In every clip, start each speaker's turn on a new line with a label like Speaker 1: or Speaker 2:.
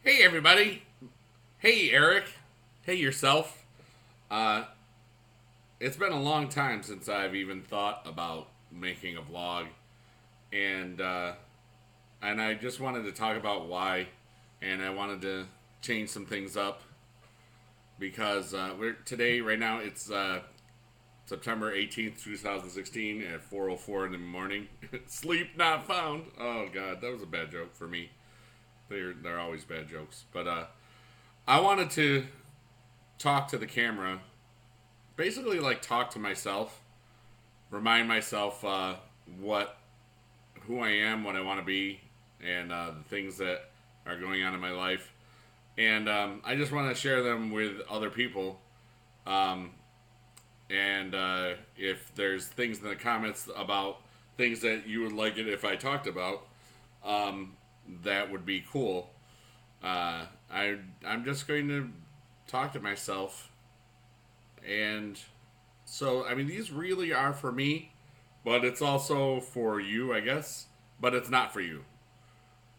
Speaker 1: Hey everybody. Hey Eric. Hey yourself. Uh, it's been a long time since I've even thought about making a vlog, and and I just wanted to talk about why, and I wanted to change some things up because we're today right now it's September 18th, 2016 at 4:04 in the morning. Sleep not found. Oh God, that was a bad joke for me. They're always bad jokes, but I wanted to talk to the camera, basically like talk to myself, remind myself what who I am, what I want to be, and the things that are going on in my life, and I just want to share them with other people. Um, and if there's things in the comments about things that you would like it if I talked about, um, that would be cool. I'm just going to talk to myself. And so, I mean, these really are for me, but it's also for you, I guess. But it's not for you,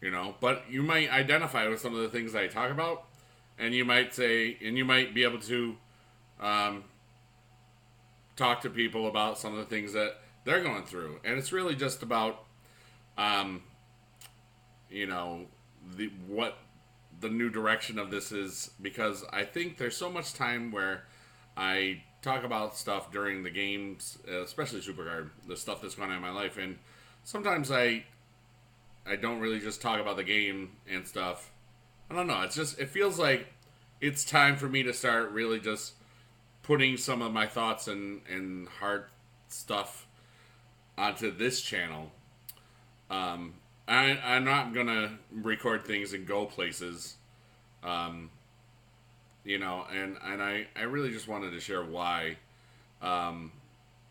Speaker 1: you know. But you might identify with some of the things I talk about, and you might say, and you might be able to um, talk to people about some of the things that they're going through. And it's really just about, um, you know, what the new direction of this is, because I think there's so much time where I talk about stuff during the games, especially Supercard, the stuff that's going on in my life, and sometimes I don't really just talk about the game and stuff. I don't know. It's just it feels like it's time for me to start really just putting some of my thoughts and heart stuff onto this channel. Um, I'm not gonna record things and go places. Um, and I really just wanted to share why. Um,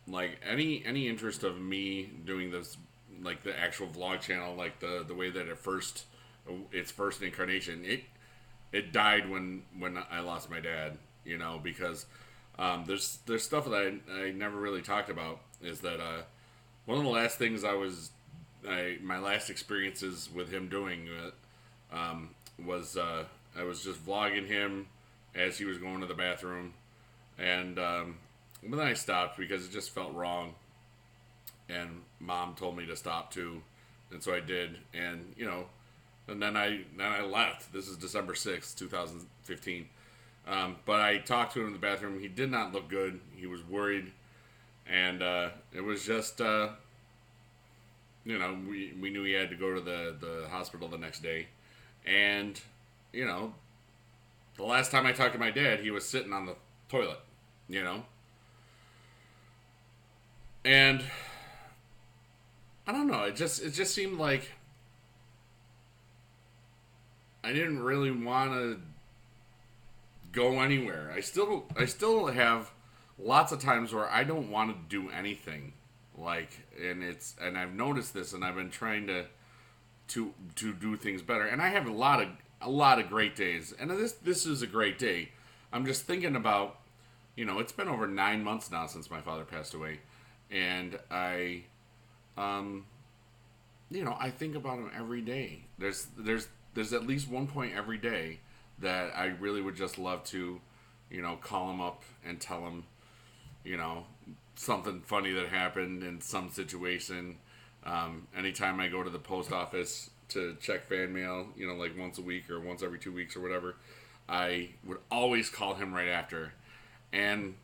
Speaker 1: like any interest of me doing this, like the actual vlog channel, like the way that its first incarnation, it died when I lost my dad. Because there's stuff that I never really talked about. Is that one of the last things my last experiences with him doing was I was just vlogging him as he was going to the bathroom, and but then I stopped because it just felt wrong, and Mom told me to stop too, and so I did, and then I left. This is December 6th, 2015. But I talked to him in the bathroom. He did not look good. He was worried, and it was just we knew he had to go to the hospital the next day, and you know the last time I talked to my dad, he was sitting on the toilet, you know, and I don't know. It just seemed like I didn't really want to go anywhere. I still have lots of times where I don't want to do anything. And I've noticed this, and I've been trying to do things better. And I have a lot of great days, and this is a great day. I'm just thinking about, it's been over 9 months now since my father passed away, and um, I think about him every day. There's at least one point every day that I really would just love to, call him up and tell him, you know, something funny that happened in some situation. Anytime I go to the post office to check fan mail, like once a week or once every 2 weeks or whatever, I would always call him right after, and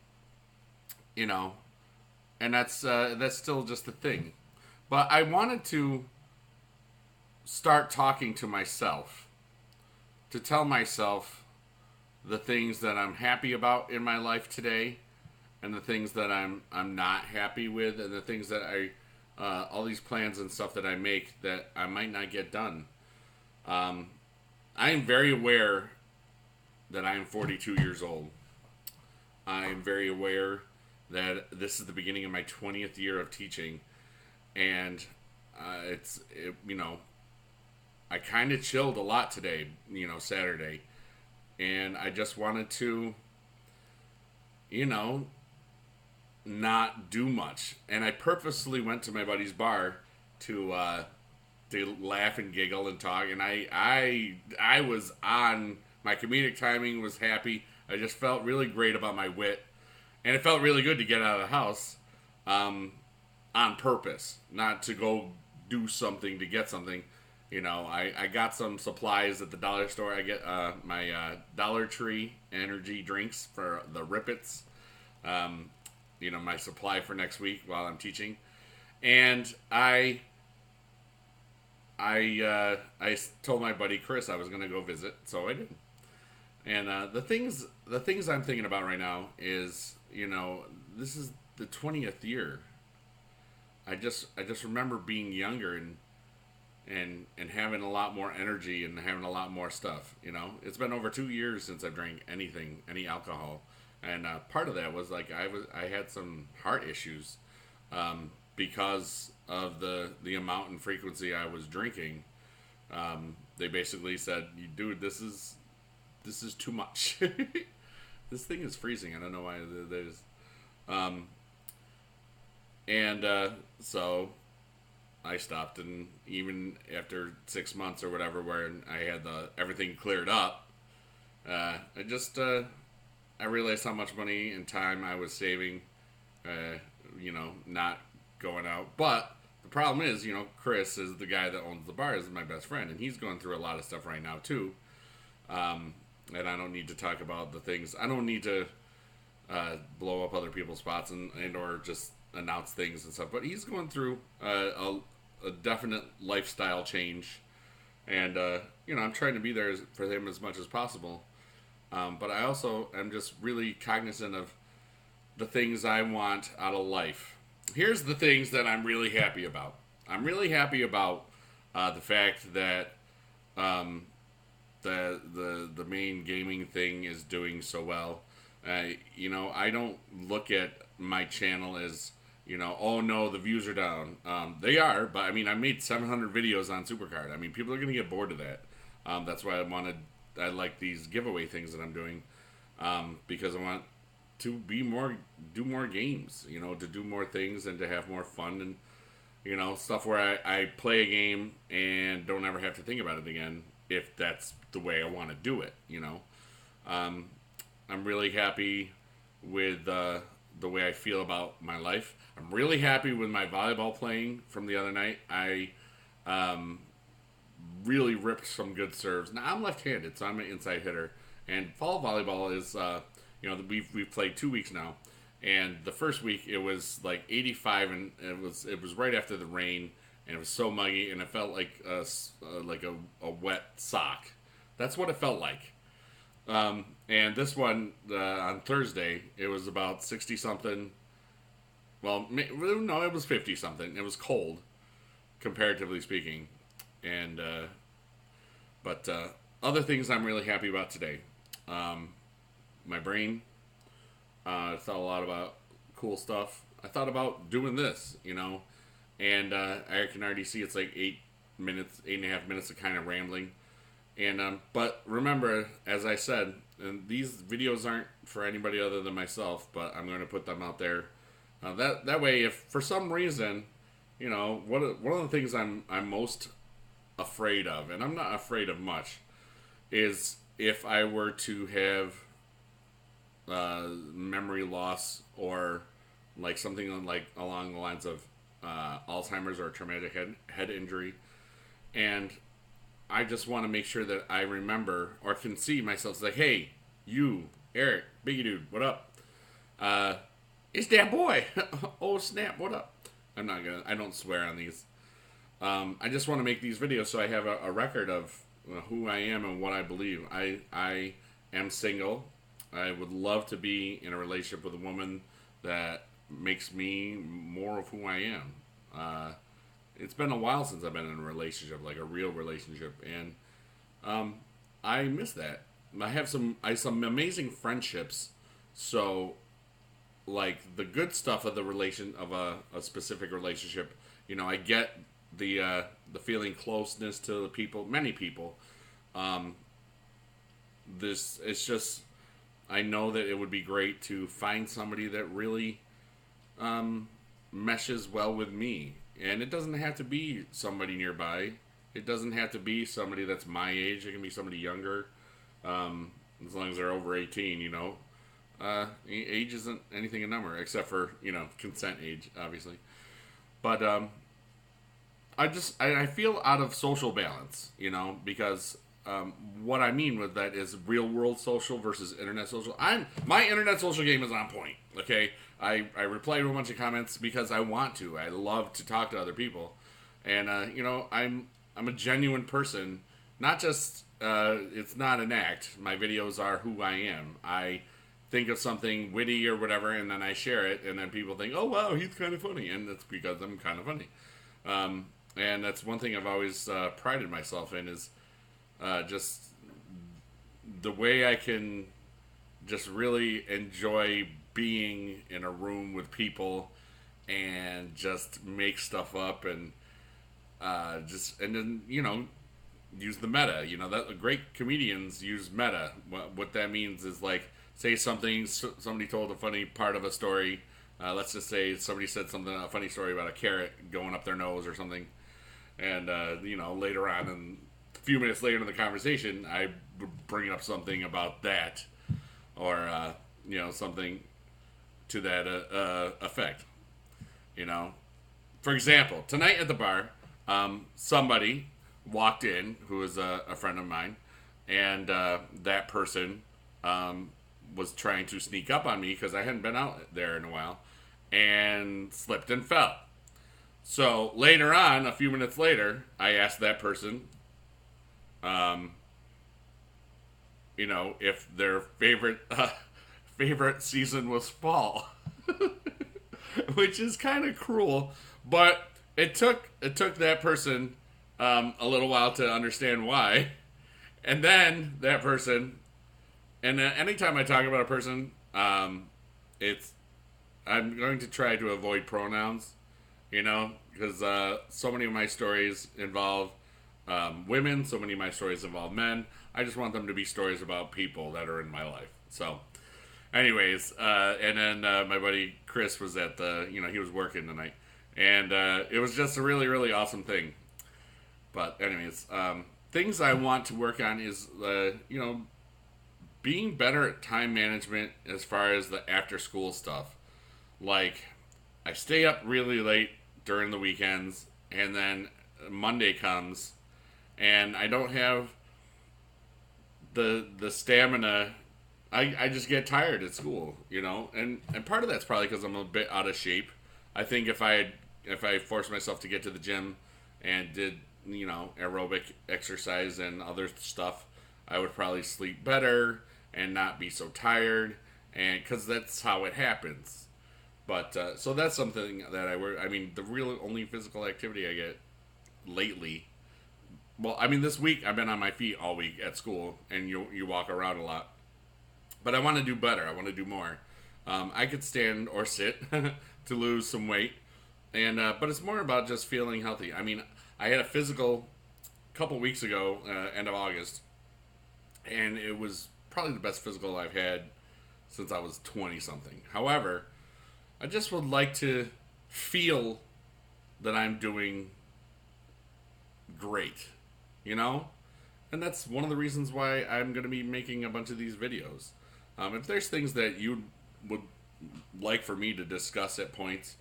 Speaker 1: you know, and that's still just a thing. But I wanted to start talking to myself, to tell myself the things that I'm happy about in my life today, and the things that I'm not happy with, and the things that all these plans and stuff that I make that I might not get done. Um, I am very aware that I am 42 years old. I am very aware that this is the beginning of my 20th year of teaching, and I kind of chilled a lot today, Saturday, and I just wanted to, you know, not do much. And I purposely went to my buddy's bar to to laugh and giggle and talk, and I was on. My comedic timing was happy. I just felt really great about my wit, and it felt really good to get out of the house, on purpose, not to go do something to get something. I got some supplies at the dollar store. I get my Dollar Tree energy drinks for the Rippets. My supply for next week while I'm teaching, and I told my buddy Chris I was going to go visit, so I did. And the things I'm thinking about right now is, this is the 20th year. I just remember being younger and having a lot more energy and having a lot more stuff. It's been over 2 years since I've drank any alcohol, and part of that was like I had some heart issues, because of the amount and frequency I was drinking. They basically said, "Dude, this is too much." This thing is freezing. I don't know why it is. So I stopped, and even after 6 months or whatever, where I had everything cleared up, I realized how much money and time I was saving, not going out. But the problem is, Chris is the guy that owns the bar, is my best friend, and he's going through a lot of stuff right now too. And I don't need to talk about the things. I don't need to blow up other people's spots and or just announce things and stuff. But he's going through a definite lifestyle change, and I'm trying to be there for him as much as possible. But I also am just really cognizant of the things I want out of life. Here's the things that I'm really happy about. I'm really happy about the fact that the main gaming thing is doing so well. I don't look at my channel as, oh no, the views are down. They are, but I made 700 videos on Supercard. People are going to get bored of that. That's why I like these giveaway things that I'm doing, because I want to do more games, to do more things and to have more fun and, stuff where I play a game and don't ever have to think about it again, if that's the way I want to do it, I'm really happy with the way I feel about my life. I'm really happy with my volleyball playing from the other night. I really ripped some good serves. Now, I'm left-handed, so I'm an inside hitter. And fall volleyball is, we've played 2 weeks now. And the first week, it was like 85, and it was right after the rain, and it was so muggy, and it felt like a wet sock. That's what it felt like. And this one, on Thursday, it was about 60-something. Well, no, it was 50-something. It was cold, comparatively speaking. And, but other things I'm really happy about today. My brain, I thought a lot about cool stuff. I thought about doing this, and I can already see it's like 8.5 minutes of kind of rambling. And but remember, as I said, and these videos aren't for anybody other than myself, but I'm going to put them out there. That way, if for some reason, one of the things I'm most afraid of, and I'm not afraid of much, is if I were to have memory loss, or like something like along the lines of Alzheimer's or traumatic head injury, and I just want to make sure that I remember or can see myself. It's like, hey, you, Eric, Biggie Dude, what up? It's that boy. Oh snap, what up? I don't swear on these. I just want to make these videos so I have a record of who I am and what I believe. I am single. I would love to be in a relationship with a woman that makes me more of who I am. It's been a while since I've been in a relationship, like a real relationship, and I miss that. I have some amazing friendships, so like the good stuff of the relation of a specific relationship, I get the feeling closeness to the people, many people. It's just, I know that it would be great to find somebody that really meshes well with me. And it doesn't have to be somebody nearby. It doesn't have to be somebody that's my age. It can be somebody younger, as long as they're over 18. Age isn't anything a number except for consent age, obviously. But I feel out of social balance, because what I mean with that is real world social versus internet social. My internet social game is on point. Okay, I reply to a bunch of comments because I want to. I love to talk to other people, and I'm a genuine person. Not just it's not an act. My videos are who I am. I think of something witty or whatever, and then I share it, and then people think, "Oh wow, he's kind of funny," and that's because I'm kind of funny. And that's one thing I've always prided myself in is just the way I can just really enjoy being in a room with people and just make stuff up and then use the meta. That great comedians use meta. What that means is like say somebody told a funny part of a story. Let's just say somebody said a funny story about a carrot going up their nose or something, and later on, and a few minutes later in the conversation, I would bring up something about that, or something to that effect. For example, tonight at the bar, somebody walked in who was a friend of mine, and that person was trying to sneak up on me because I hadn't been out there in a while, and slipped and fell. So later on, a few minutes later, I asked that person, if their favorite season was fall, which is kind of cruel, but it took that person a little while to understand why, and then that person, and anytime I talk about a person, I'm going to try to avoid pronouns. Because so many of my stories involve women, so many of my stories involve men. I just want them to be stories about people that are in my life. So, anyways, and then my buddy Chris was at he was working tonight. And it was just a really, really awesome thing. But anyways, things I want to work on is, being better at time management as far as the after school stuff. Like, I stay up really late during the weekends, and then Monday comes, and I don't have the stamina. I just get tired at school, and part of that's probably because I'm a bit out of shape. I think if I forced myself to get to the gym and did aerobic exercise and other stuff, I would probably sleep better and not be so tired, and because that's how it happens. But, so that's something that I work. I mean, the real only physical activity I get lately, well, I mean, this week I've been on my feet all week at school, and you walk around a lot. But I want to do better. I want to do more. I could stand or sit to lose some weight, and but it's more about just feeling healthy. I mean, I had a physical a couple weeks ago, end of August, and it was probably the best physical I've had since I was 20-something. However, I just would like to feel that I'm doing great, And that's one of the reasons why I'm going to be making a bunch of these videos. If there's things that you would like for me to discuss at points,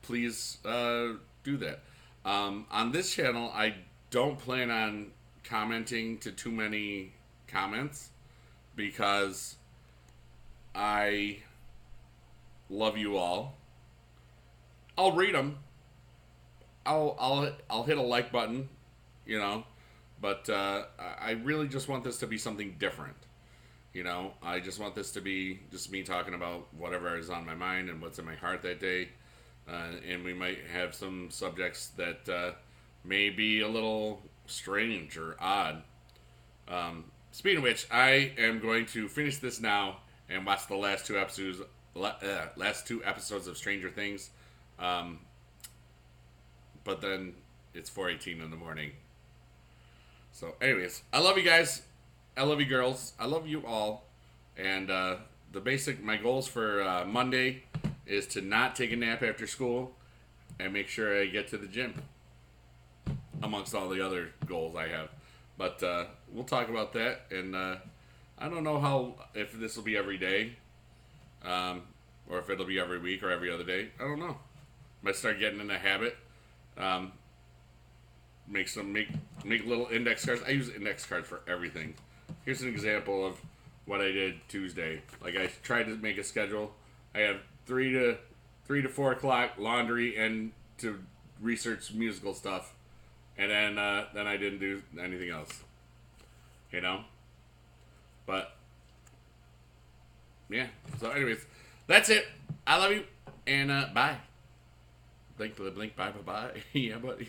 Speaker 1: please do that. On this channel, I don't plan on commenting to too many comments because I love you all. I'll read them. I'll hit a like button, but I really just want this to be something different. I just want this to be just me talking about whatever is on my mind and what's in my heart that day. And we might have some subjects that may be a little strange or odd. Speaking of which, I am going to finish this now and watch the last two episodes of Stranger Things. But then it's 4:18 in the morning. So, anyways, I love you guys. I love you girls. I love you all. And my goals for Monday is to not take a nap after school and make sure I get to the gym. amongst all the other goals I have. But we'll talk about that, and I don't know how if this will be every day, or if it'll be every week or every other day. I don't know. Might start getting in a habit. Make little index cards. I use index cards for everything. Here's an example of what I did Tuesday. Like I tried to make a schedule. I have 3 to 4 o'clock laundry and to research musical stuff, and then I didn't do anything else. You know, but yeah. So, anyways, that's it. I love you, and bye. Blink, blink, bye, bye, bye. Yeah, buddy.